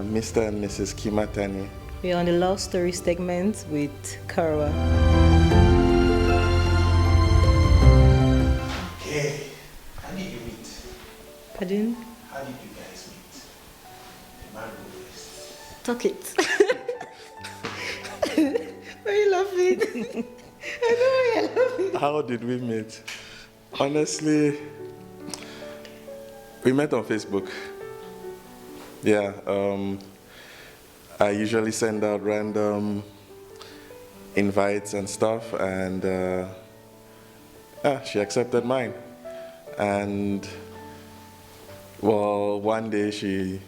Mr. and Mrs. Kimatani. We're on the love story segment with Kara. Okay, how did you meet? Pardon? How did you guys meet? The man who is. Talk it. Why are you laughing? I know why you're laughing. How did we meet? Honestly, we met on Facebook. Yeah, I usually send out random invites and stuff, and she accepted mine. And well, one day she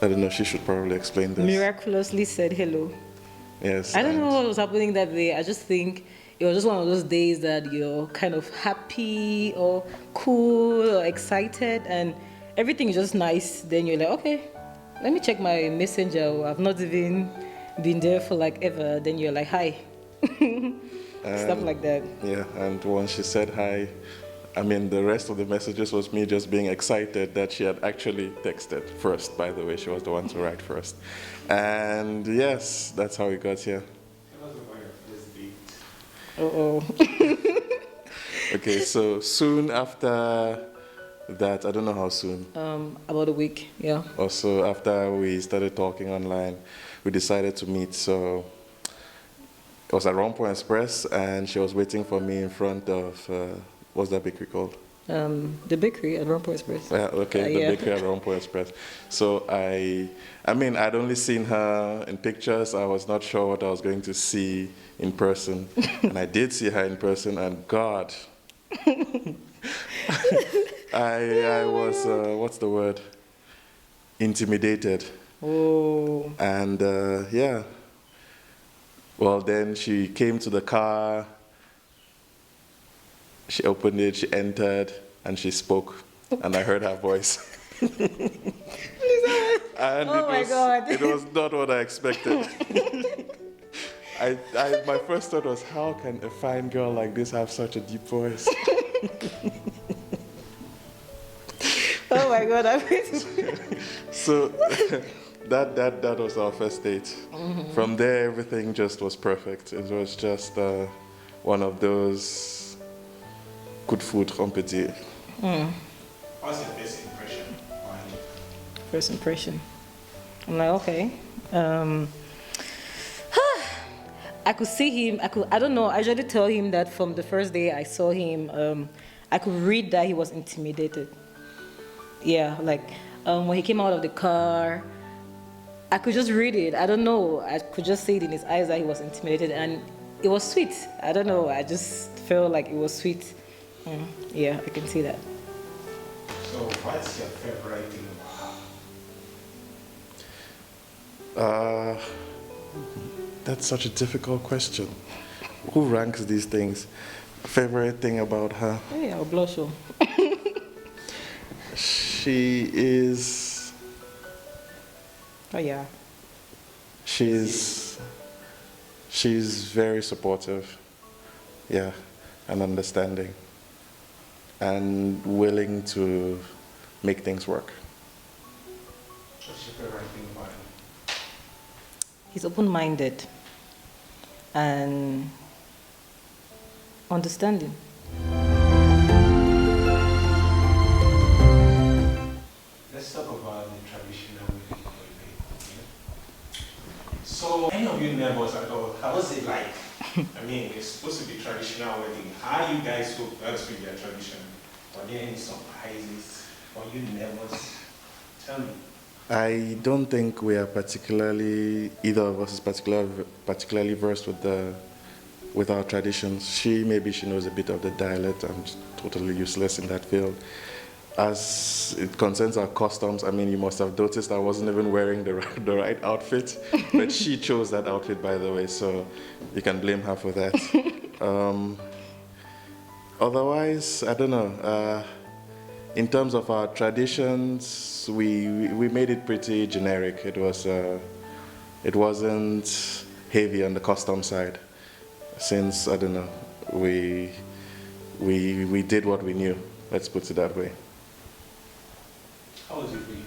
should probably explain this. Miraculously said hello. Yes. I don't know what was happening that day. I just think it was just one of those days that you're kind of happy or cool or excited and everything is just nice. Then you're like, okay, let me check my messenger. I've not even been there for like ever. Then you're like, hi. Stuff like that. Yeah, and once she said hi, the rest of the messages was me just being excited that she had actually texted first. By the way, she was the one to write first. And yes, that's how we got here. Tell us about your first date. Uh-oh. Okay, so soon after that, I don't know how soon. About a week, yeah. Also, after we started talking online, we decided to meet. So it was at Rompo Express, and she was waiting for me in front of, what's that bakery called? The bakery at Rompo Express. Yeah, okay, the yeah. bakery at Rompo Express. So I'd only seen her in pictures. I was not sure what I was going to see in person. And I did see her in person, and God, I was, what's the word? Intimidated. Oh. And yeah. Well, then she came to the car. She opened it, she entered, and she spoke. And I heard her voice. And oh my God. It was not what I expected. My first thought was, how can a fine girl like this have such a deep voice? Oh my God, So that was our first date. Mm-hmm. From there, everything just was perfect. It was just one of those good food competition. What's your first impression? Why? First impression. I'm like, okay. I could see him. I don't know. I usually tell him that from the first day I saw him, I could read that he was intimidated. Yeah, like when he came out of the car, I could just read it. I don't know. I could just see it in his eyes that he was intimidated, and it was sweet. I don't know. I just felt like it was sweet. Yeah, I can see that. So, what's your favorite thing about her? That's such a difficult question. Who ranks these things? Favorite thing about her? Hey, I'll blush. She is. Oh yeah. She's very supportive. Yeah, and understanding. And willing to make things work. What's your favorite thing about him? He's open-minded and understanding. Let's talk about the traditional wedding. So, any of you nervous at all? How was it like? It's supposed to be traditional wedding. How you guys hope that's with your tradition? Were there any surprises? Were you nervous? Tell me. I don't think we are either of us is particularly versed with our traditions. Maybe she knows a bit of the dialect. I'm totally useless in that field. As it concerns our customs, you must have noticed I wasn't even wearing the right outfit, but she chose that outfit, by the way, so you can blame her for that. Otherwise, I don't know. In terms of our traditions, we made it pretty generic. It wasn't heavy on the custom side, since I don't know, we did what we knew. Let's put it that way. How was it for you?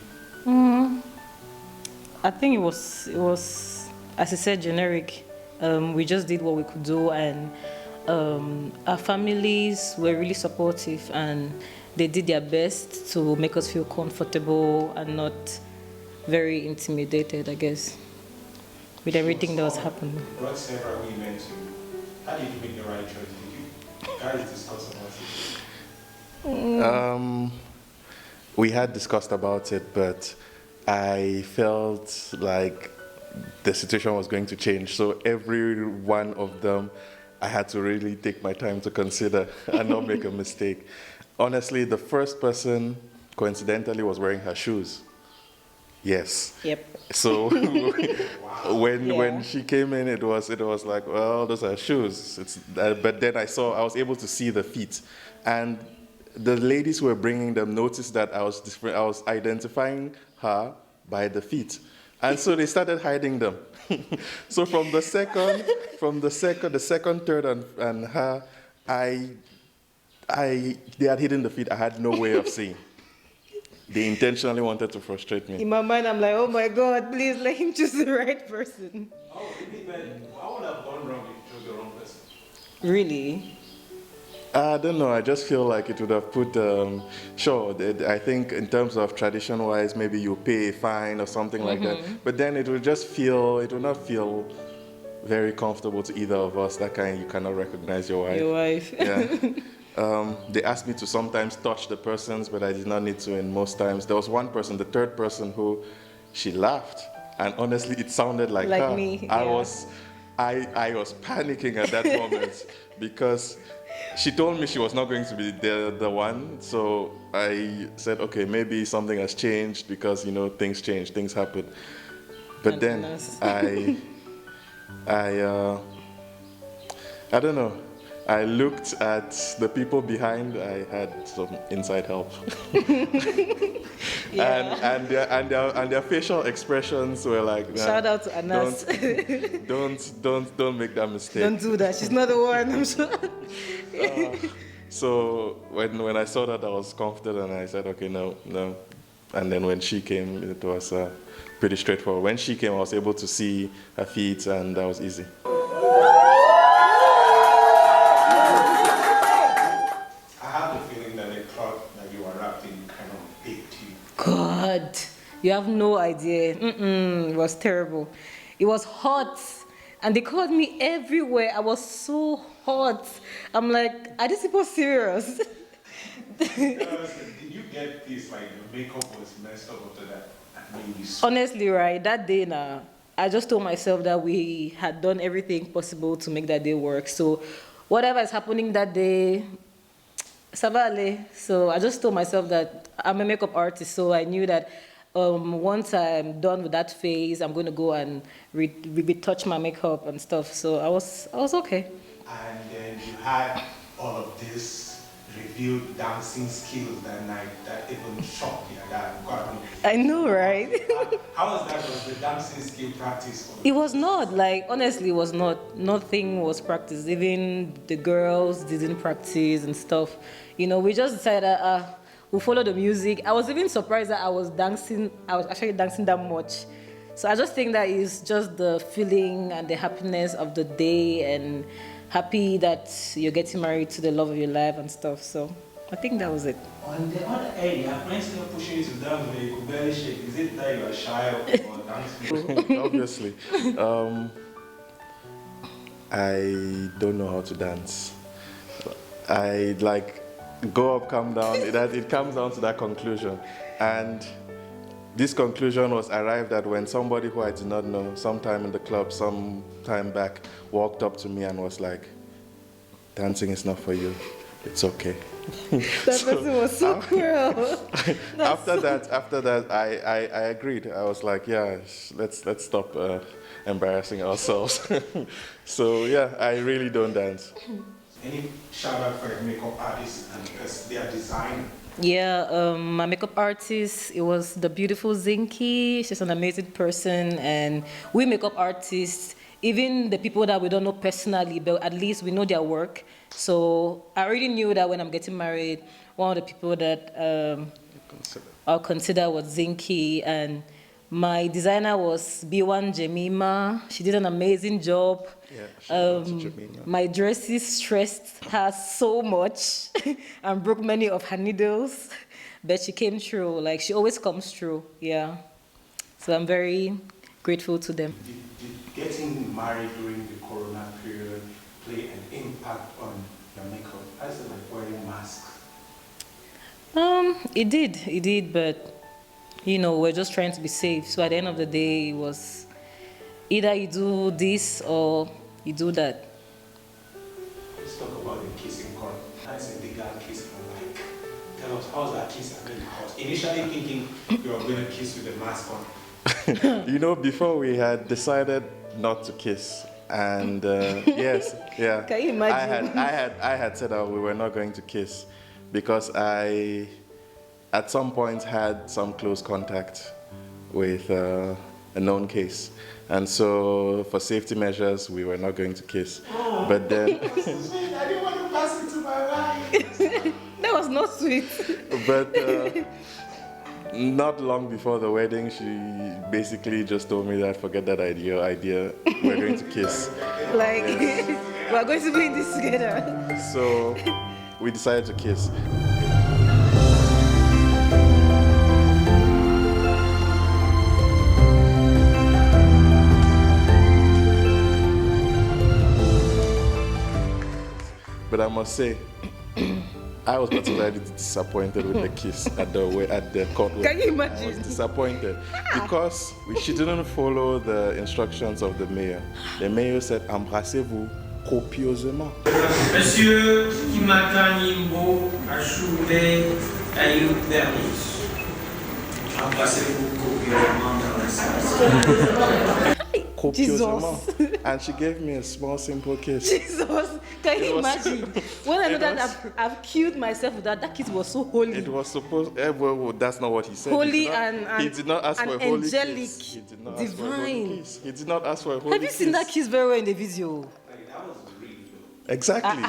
I think it was as I said, generic. We just did what we could do, and our families were really supportive, and they did their best to make us feel comfortable and not very intimidated, I guess, with everything that was happening. Brought several women to. How did you make the right choice? Did you guys discuss about it? We had discussed about it, but I felt like the situation was going to change. So every one of them, I had to really take my time to consider and not make a mistake. Honestly, the first person, coincidentally, was wearing her shoes. Yes. Yep. So when Yeah. she came in, it was like, well, those are shoes. But then I was able to see the feet, and the ladies who were bringing them noticed that I was identifying her by the feet, and so they started hiding them. So from the second, third, and her, they had hidden the feet. I had no way of seeing. They intentionally wanted to frustrate me. In my mind, I'm like, oh my God, please let him choose the right person. Oh, really? But I would have gone wrong if you chose the wrong person. Really? I don't know. I just feel like it would have put. I think in terms of tradition-wise, maybe you pay a fine or something like that. But then it would not feel very comfortable to either of us. That kind, you cannot recognize your wife. Your wife. Yeah. They asked me to sometimes touch the persons, but I did not need to. And most times, there was one person, the third person, who she laughed, and honestly, it sounded like Like her. me, I yeah. was panicking at that moment because she told me she was not going to be the one. So I said, okay, maybe something has changed because things change, things happen. But And then us. I don't know. I looked at the people behind. I had some inside help, Yeah. and their facial expressions were like, "Nah, Shout out to Anas. don't make that mistake." Don't do that. She's not the one, I'm sure. So when I saw that, I was confident, and I said, "Okay, no." And then when she came, it was pretty straightforward. When she came, I was able to see her feet, and that was easy. I have the feeling that the cloth that you were wrapped in kind of baked you. God, you have no idea. It was terrible. It was hot, and they called me everywhere. I was so hot. I'm like, are these people serious? Did you get this, like, the makeup was messed up after that? I mean, you saw. Honestly, right, that day now, I just told myself that we had done everything possible to make that day work. So whatever is happening that day, Savale. So I just told myself that I'm a makeup artist, so I knew that once I'm done with that phase, I'm going to go and retouch my makeup and stuff. So I was okay. And then you had all of this revealed dancing skills that night that even shocked you. That got me. I know, right? How was that? Was the dancing skill practice? It was not, like, honestly, it was not. Nothing was practiced. Even the girls didn't practice and stuff. We just decided we'll follow the music. I was even surprised that I was dancing. I was actually dancing that much. So I just think that it's just the feeling and the happiness of the day, and happy that you're getting married to the love of your life and stuff. So I think that was it. On the other end, your friends still pushing you to dance where you could barely shake. Is it that you are shy or dancing? Obviously. I don't know how to dance. I go up, come down. It comes down to that conclusion. And this conclusion was arrived at when somebody who I did not know, sometime in the club, some time back, walked up to me and was like, "Dancing is not for you. It's okay." That person was so cruel. After that, I agreed. I was like, "Yeah, let's stop embarrassing ourselves." So yeah, I really don't dance. Any shout out for your makeup artists and their design? Yeah, my makeup artist, it was the beautiful Zinky. She's an amazing person, and we makeup artists, even the people that we don't know personally, but at least we know their work. So I already knew that when I'm getting married, one of the people that I'll consider was Zinky, and My designer was B1 Jemima. She did an amazing job. Yeah, shout out to Jemima. My dresses stressed her so much and broke many of her needles, but she came through. Like, she always comes through, yeah. So I'm very grateful to them. Did getting married during the corona period play an impact on your makeup? How is it like wearing masks? It did, but you know, we're just trying to be safe. So at the end of the day, it was either you do this or you do that. Let's talk about the kiss in court. That's a legal kiss. Like, tell us, how's that kiss? I mean, I was initially thinking you were going to kiss with the mask on. You know, before we had decided not to kiss, and yes, yeah. Can you imagine? I had said that we were not going to kiss because I, at some point, had some close contact with a known case, and so for safety measures, we were not going to kiss. But then, I didn't want to pass it to my wife. That was not sweet. but. Not long before the wedding, she basically just told me that forget that idea, we're going to kiss. Like, we're going to be in this together. So we decided to kiss. But I must say, I was particularly disappointed with the kiss at the court. Can you imagine? I was disappointed because she didn't follow the instructions of the mayor. The mayor said, embrassez-vous copieusement. Monsieur Kimata Nimbo Achoulet Ayoub Bernice. Embrassez-vous copieusement dans la salle. Copieusement. And she gave me a small, simple kiss. Jesus, can you imagine? When I know that I've killed myself with that kiss was so holy. It was supposed. Well, that's not what he said. Holy he did not ask for a holy angelic, kiss. He did not ask for a holy divine. kiss. He did not ask for a holy kiss. Have you seen that kiss very well in the video? Like, that was really good. Exactly.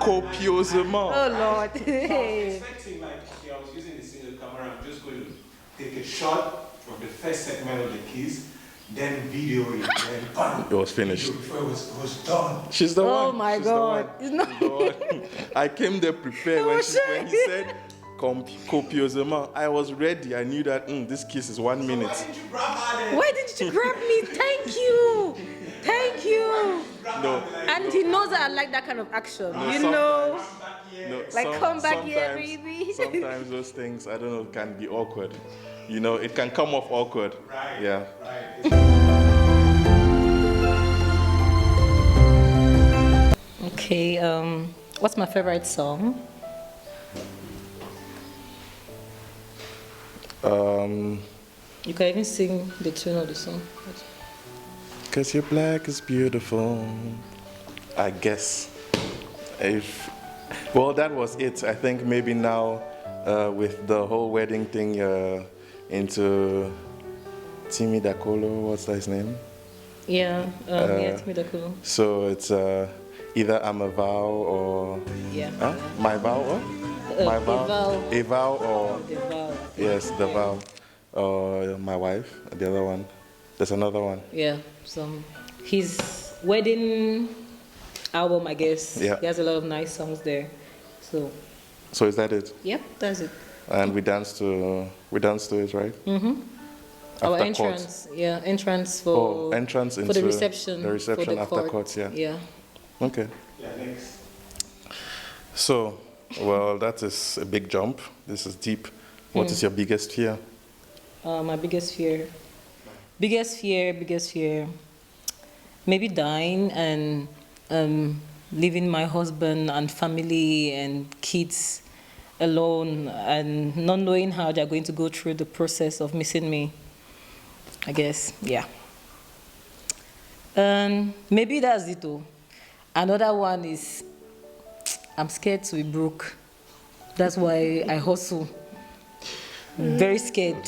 Copieusement. Oh Lord. I was expecting, like, okay, I was using the single camera, I'm just going to take a shot of the first segment of the kiss, then video it, then bam, It was finished. before it was done. She's the one. Oh my She's the God. one. It's not- She's the one. I came there prepared when he said copieusement. I was ready. I knew that this kiss is 1 minute. Why didn't you grab her then? Why didn't you grab me? Thank you. Thank you. No. And he knows that I like that kind of action. You sometimes- know? No, Like, come back here, sometimes- baby. Sometimes those things, I don't know, can be awkward. You know, it can come off awkward. Right. Yeah. Right. Okay, what's my favorite song? You can even sing the tune of the song. 'Cause your black is beautiful. I guess. Well, that was it. I think maybe now with the whole wedding thing into Timmy Dakolo, what's his name? Yeah, yeah, Timmy Dakolo. So it's either I'm a vow or Yeah. my vow or my vow, a vow or The vow. yes, the vow or my wife. The other one. There's another one. Yeah, his wedding album, I guess. Yeah. He has a lot of nice songs there. So, is that it? yep, that's it. And we danced to it, right? Our After entrance, yeah, entrance for entrance for into the reception. The reception for the after court. court, yeah. Yeah. Okay. Yeah, next. So, well, that is a big jump. This is deep. What is your biggest fear? My biggest fear. Biggest fear. Maybe dying and leaving my husband and family and kids alone and not knowing how they're going to go through the process of missing me. I guess, yeah. Maybe that's it too. Another one is I'm scared to be broke. That's why I hustle. Very scared.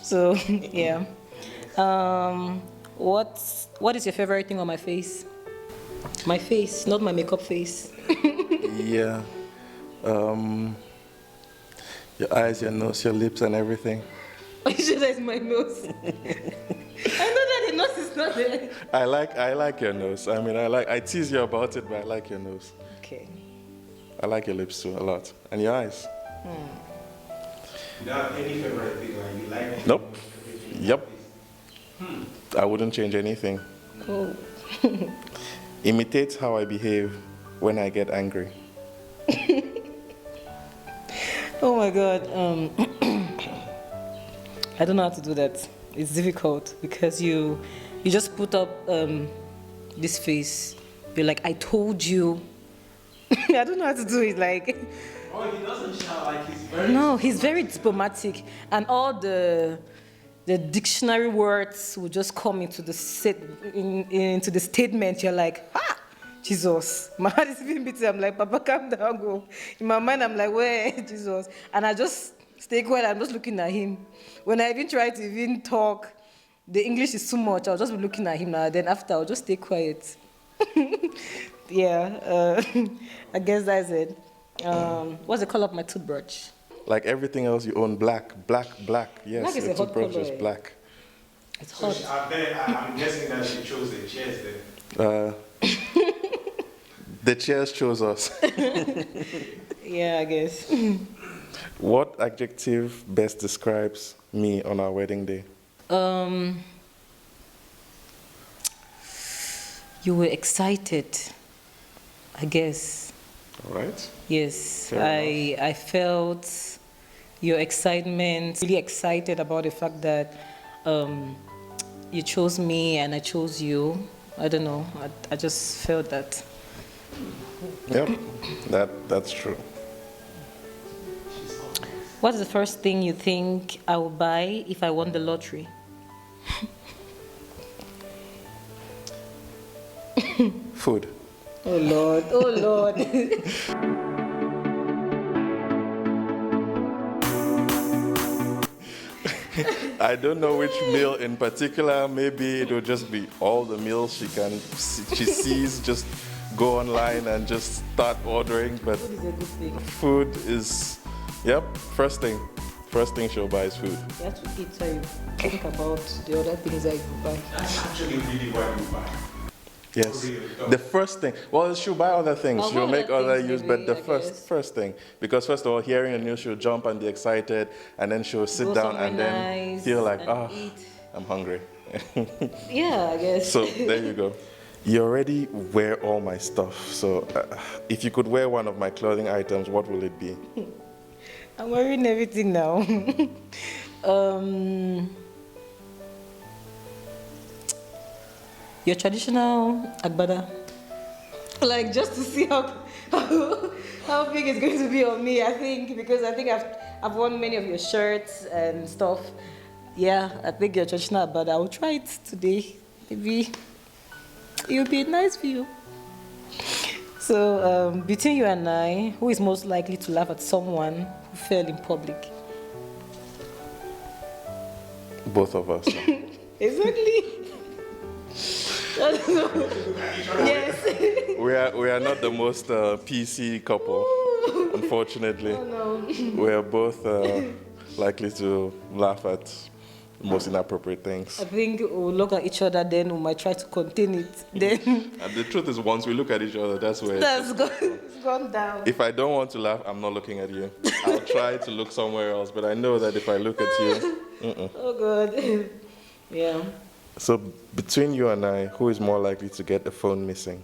So, yeah. What is your favorite thing on my face? My face, not my makeup face. Yeah. Your eyes, your nose, your lips, and everything. Are you sure that's my nose? I know that the nose is not there. I like your nose. I mean, I tease you about it, but I like your nose. Okay. I like your lips too a lot, and your eyes. You don't have any favorite thing like you like? Nope. Yep. I wouldn't change anything. Cool. Imitates how I behave when I get angry. Oh my God. I don't know how to do that. It's difficult because you just put up this face. You're like, I told you. I don't know how to do it. Like, Oh, he doesn't shout like he's very... no, he's very diplomatic, and all the dictionary words will just come into the into the statement. You're like, ah, Jesus, my heart is even beating. I'm like, Papa, calm down, go. In my mind, I'm like, where, Jesus? And I just stay quiet. I'm just looking at him. When I even try to even talk, the English is too much. I'll just be looking at him now. Then after, I'll just stay quiet. Yeah, I guess that's it. What's the color of my toothbrush? Like everything else, you own black. Yes, Black is your a hot toothbrush color, is eh? black. It's So hot. I'm guessing that she chose the chairs then. The chairs chose us. Yeah, I guess. What adjective best describes me on our wedding day? You were excited, I guess. All right. Yes, Fair I felt your excitement, really excited about the fact that you chose me and I chose you. I don't know, I just felt that. Yep, that's true. What's the first thing you think I will buy if I won the lottery? Food. Oh Lord, oh Lord. I don't know which meal in particular. Maybe it'll just be all the meals she sees. Just go online and just start ordering. But Food is a good thing. food is, yep. First thing she'll buy is food. You have to eat so you think about the other things that you buy. That's actually really what you buy. Yes. Really? The first thing. Well, she'll buy other things. I'll She'll buy make other other things use, maybe, but the I guess. first thing, because first of all, hearing the news, she'll jump and be excited, and then she'll sit Go down somewhere and then nice feel like, and eat. I'm hungry. Yeah, I guess. So there you go. You already wear all my stuff. So if you could wear one of my clothing items, what will it be? I'm wearing everything now. Your traditional agbada. Like just to see how big it's going to be on me, I think, because I think I've worn many of your shirts and stuff. Yeah, I think your traditional agbada. I will try it today. Maybe it will be a nice view. So between you and I, who is most likely to laugh at someone who fell in public? Both of us. Exactly. I don't know. Yes. We are not the most PC couple, unfortunately. Oh no. We are both likely to laugh at the most inappropriate things. I think we'll look at each other, then we might try to contain it. Then And the truth is, once we look at each other, that's where. it's gone down. If I don't want to laugh, I'm not looking at you. I'll try to look somewhere else, but I know that if I look at you, Oh God. Yeah. So between you and I, who is more likely to get a phone missing?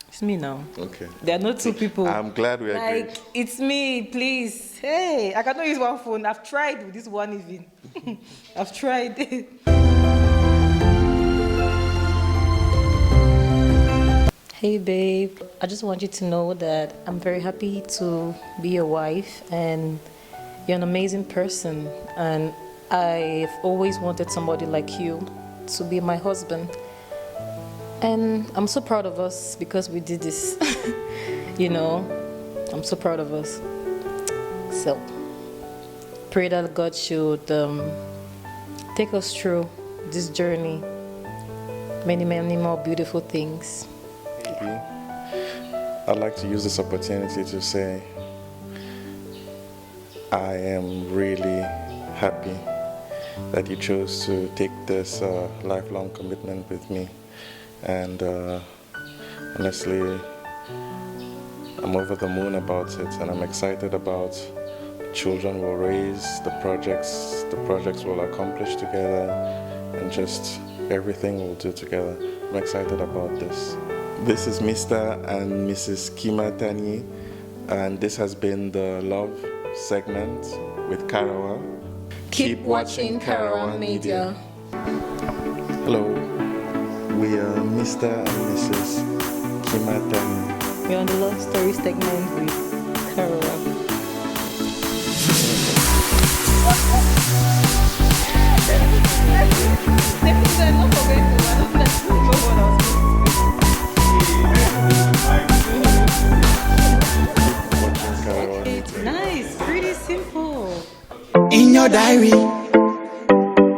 It's me now. Okay. There are not two people. I'm glad we agreed. Like, it's me, please. Hey, I cannot use one phone. I've tried with this one even. I've tried. Hey, babe. I just want you to know that I'm very happy to be your wife, and you're an amazing person. And I've always wanted somebody like you to be my husband. And I'm so proud of us because we did this. You know, I'm so proud of us. So, pray that God should take us through this journey. Many, many more beautiful things. Maybe. I'd like to use this opportunity to say I am really happy that you chose to take this lifelong commitment with me. And honestly, I'm over the moon about it, and I'm excited about the children we'll raise, the projects we'll accomplish together, and just everything we'll do together. I'm excited about this. This is Mr. and Mrs. Kima Tani, and this has been the Love segment with Karawa. Keep watching Karawa Media. Hello, we are Mr. and Mrs. Kima Tani. We're on the love story segment with Karawa. Watching Karawa Media. It's nice, pretty simple. In your diary,